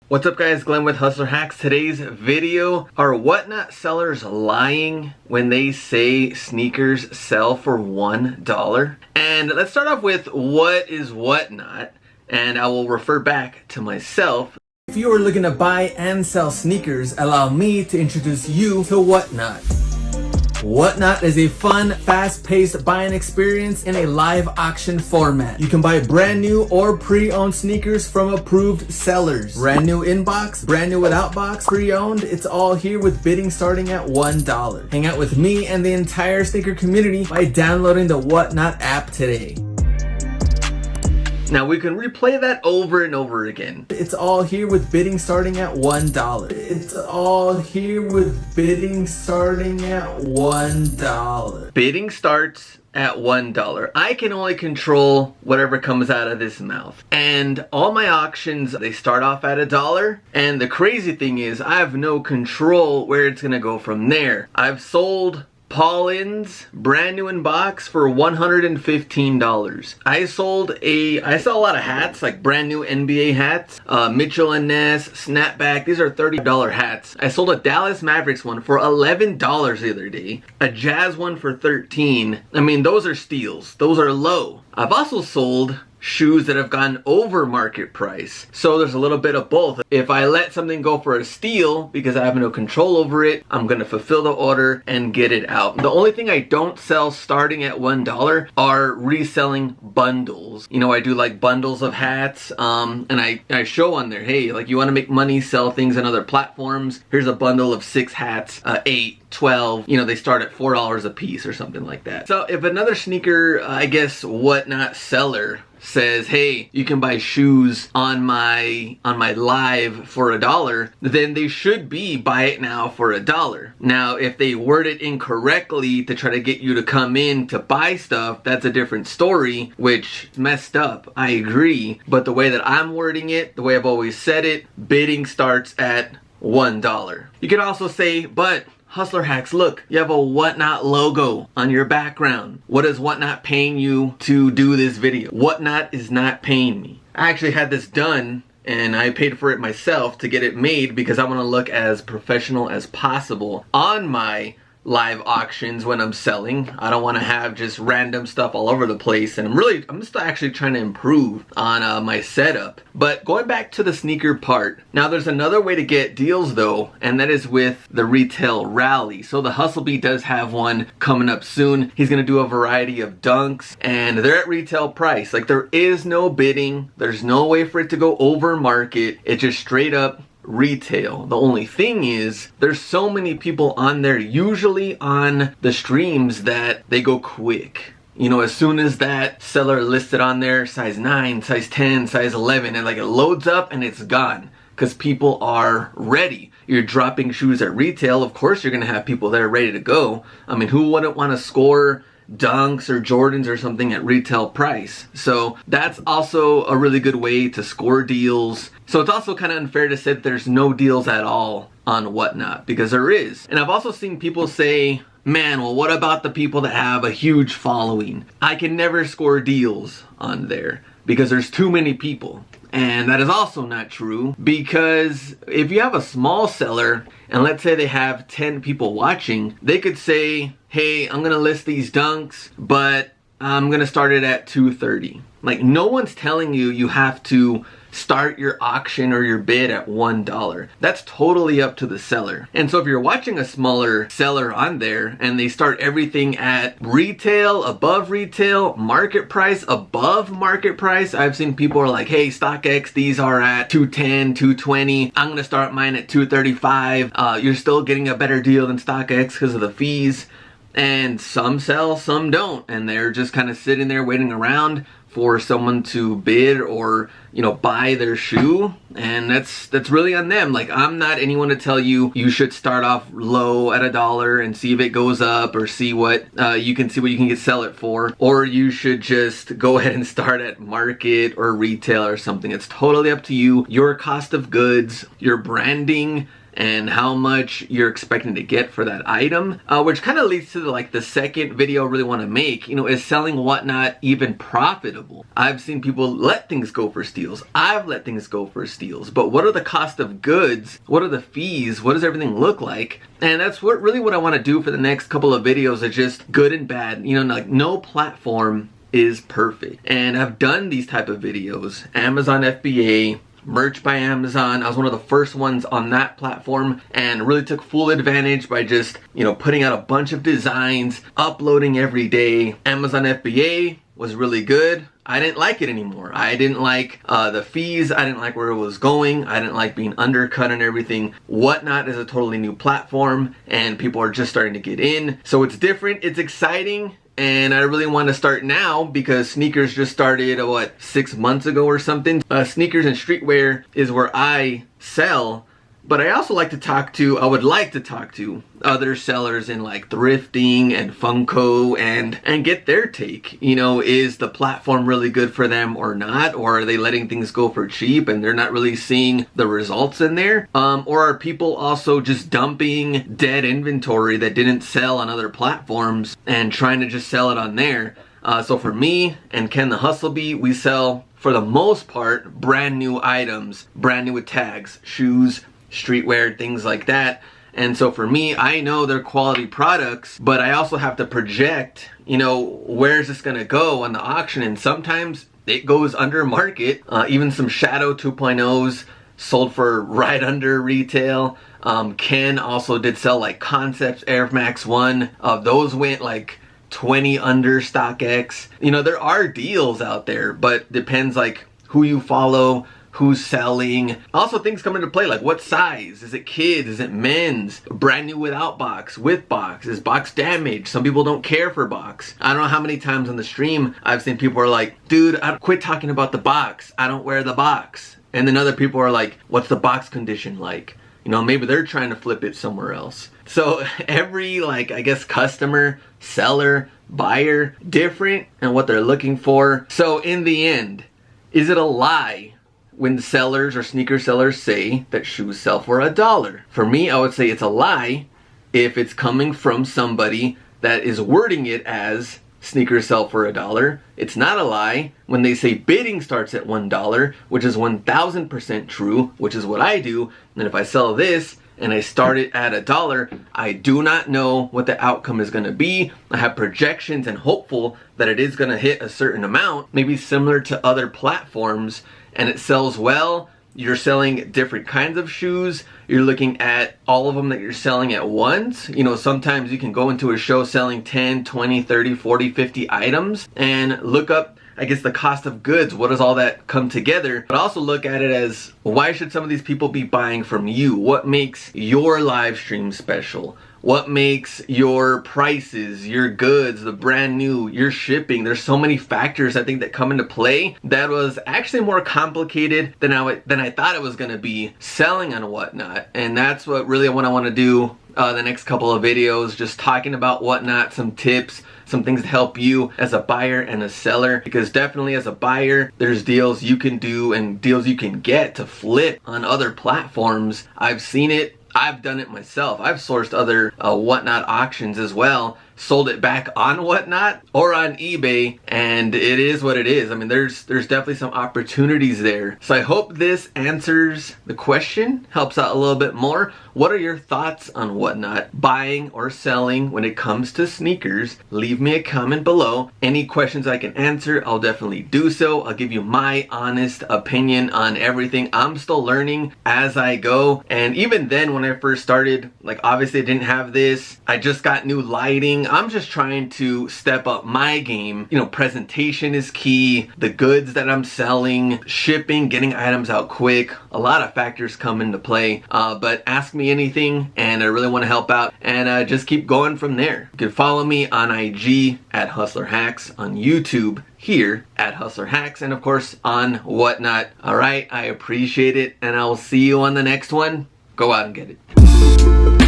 What's up guys, Glenn with Hustler Hacks. Today's video, are Whatnot sellers lying when they say sneakers sell for $1? And let's start off with what is Whatnot, and I will refer back to myself. If you are looking to buy and sell sneakers, allow me to introduce you to Whatnot. Whatnot is a fun, fast-paced buying experience in a live auction format. You can buy brand new or pre-owned sneakers from approved sellers. Brand new inbox, brand new without box, pre-owned, it's all here with bidding starting at $1. Hang out with me and the entire sneaker community by downloading the Whatnot app today. Now we can replay that over and over again. It's all here with bidding starting at $1. It's all here with bidding starting at $1. Bidding starts at $1. I can only control whatever comes out of this mouth. And all my auctions, they start off at $1. And the crazy thing is I have no control where it's gonna go from there. I've sold Paulin's brand new in box for $115. I sell a lot of hats, like brand new NBA hats, Mitchell and Ness, snapback. These are $30 hats. I sold a Dallas Mavericks one for $11 the other day, a Jazz one for $13. I mean, those are steals. Those are low. I've also sold shoes that have gone over market price. So there's a little bit of both. If I let something go for a steal because I have no control over it, I'm gonna fulfill the order and get it out. The only thing I don't sell starting at $1 are reselling bundles. You know, I do like bundles of hats, and I show on there, hey, like you wanna make money, sell things on other platforms. Here's a bundle of 6 hats, 8, 12, you know, they start at $4 a piece or something like that. So if another sneaker, I guess Whatnot seller says, hey, you can buy shoes on my live for $1, then they should be buy it now for $1. Now, if they word it incorrectly to try to get you to come in to buy stuff, that's a different story, which is messed up. I agree. But the way that I'm wording it, the way I've always said it, bidding starts at $1. You can also say, but Hustler Hacks, look, you have a Whatnot logo on your background. What is Whatnot paying you to do this video? Whatnot is not paying me. I actually had this done and I paid for it myself to get it made because I want to look as professional as possible on my live auctions when I'm selling. I don't want to have just random stuff all over the place, and I'm just actually trying to improve on my setup. But going back to the sneaker part, now there's another way to get deals though, and that is with the retail rally. So the Hustlebee does have one coming up soon. He's gonna do a variety of dunks and they're at retail price. Like there is no bidding, there's no way for it to go over market. It's just straight up retail. The only thing is there's so many people on there, usually on the streams, that they go quick. You know, as soon as that seller listed on there size 9, size 10, size 11, and like it loads up and it's gone because people are ready. You're dropping shoes at retail, of course you're gonna have people there ready to go. I mean, who wouldn't want to score Dunks or Jordans or something at retail price? So that's also a really good way to score deals. So it's also kind of unfair to say that there's no deals at all on Whatnot, because there is. And I've also seen people say, man, well, what about the people that have a huge following? I can never score deals on there because there's too many people. And that is also not true, because if you have a small seller and let's say they have 10 people watching, they could say, hey, I'm gonna list these dunks, but I'm gonna start it at $230. Like, no one's telling you you have to start your auction or your bid at $1. That's totally up to the seller. And so if you're watching a smaller seller on there and they start everything at retail, above retail, market price, above market price, I've seen people are like, hey, StockX, these are at $210, $220. I'm gonna start mine at $235. You're still getting a better deal than StockX because of the fees. And some sell, some don't, and they're just kind of sitting there waiting around for someone to bid or, you know, buy their shoe, and that's really on them. Like, I'm not anyone to tell you you should start off low at $1 and see if it goes up, or see what you can sell it for, or you should just go ahead and start at market or retail or something. It's totally up to you, your cost of goods, your branding, and how much you're expecting to get for that item, which kind of leads to the second video I really want to make. You know, is selling Whatnot even profitable? I've seen people let things go for steals. steals. I've let things go for steals. But what are the cost of goods? What are the fees? What does everything look like? And that's what I want to do for the next couple of videos, is just good and bad. You know, like no platform is perfect. And I've done these type of videos. Amazon FBA, Merch by Amazon. I was one of the first ones on that platform and really took full advantage by just, you know, putting out a bunch of designs, uploading every day. Amazon FBA was really good. I didn't like it anymore. I didn't like the fees. I didn't like where it was going. I didn't like being undercut and everything. Whatnot is a totally new platform and people are just starting to get in. So it's different. It's exciting. And I really want to start now because sneakers just started, 6 months ago or something. Sneakers and streetwear is where I sell. But I also like to talk to, I would like to talk to other sellers in like thrifting and Funko and get their take. You know, is the platform really good for them or not? Or are they letting things go for cheap and they're not really seeing the results in there? Or are people also just dumping dead inventory that didn't sell on other platforms and trying to just sell it on there? So for me and Ken the Hustle Bee, we sell, for the most part, brand new items, brand new with tags, shoes, streetwear, things like that. And so for me, I know they're quality products, but I also have to project, you know, where's this gonna go on the auction? And sometimes it goes under market. Even some Shadow 2.0s sold for right under retail. Ken also did sell like Concepts Air Max 1. Those went like 20 under StockX. You know, there are deals out there, but depends like who you follow, who's selling. Also things come into play, like what size? Is it kids? Is it men's? Brand new without box, with box? Is box damaged? Some people don't care for box. I don't know how many times on the stream I've seen people are like, dude, quit talking about the box. I don't wear the box. And then other people are like, what's the box condition like? You know, maybe they're trying to flip it somewhere else. So every, like, I guess customer, seller, buyer, different and what they're looking for. So in the end, is it a lie when sellers or sneaker sellers say that shoes sell for $1? For me, I would say it's a lie if it's coming from somebody that is wording it as sneakers sell for $1. It's not a lie when they say bidding starts at $1, which is 1000% true, which is what I do. And if I sell this and I start it at $1, I do not know what the outcome is going to be. I have projections and hopeful that it is going to hit a certain amount, maybe similar to other platforms, and it sells well. You're selling different kinds of shoes. You're looking at all of them that you're selling at once. You know, sometimes you can go into a show selling 10, 20, 30, 40, 50 items and look up, I guess, the cost of goods. What does all that come together? But also look at it as, why should some of these people be buying from you? What makes your live stream special? What makes your prices, your goods, the brand new, your shipping? There's so many factors I think that come into play that was actually more complicated than I thought it was gonna be selling on Whatnot. And that's what I want to do the next couple of videos, just talking about Whatnot, some tips, some things to help you as a buyer and a seller. Because definitely as a buyer, there's deals you can do and deals you can get to flip on other platforms. I've seen it. I've done it myself. I've sourced other Whatnot auctions as well, sold it back on Whatnot or on eBay, and it is what it is. I mean, there's definitely some opportunities there. So I hope this answers the question, helps out a little bit more. What are your thoughts on Whatnot, buying or selling when it comes to sneakers? Leave me a comment below. Any questions I can answer, I'll definitely do so. I'll give you my honest opinion on everything. I'm still learning as I go, and even then when I first started, like obviously I didn't have this. I just got new lighting. I'm just trying to step up my game. You know, presentation is key. The goods that I'm selling, shipping, getting items out quick. A lot of factors come into play. But ask me anything and I really want to help out, and just keep going from there. You can follow me on IG at Hustler Hacks, on YouTube here at Hustler Hacks, and of course on Whatnot. All right, I appreciate it, and I will see you on the next one. Go out and get it.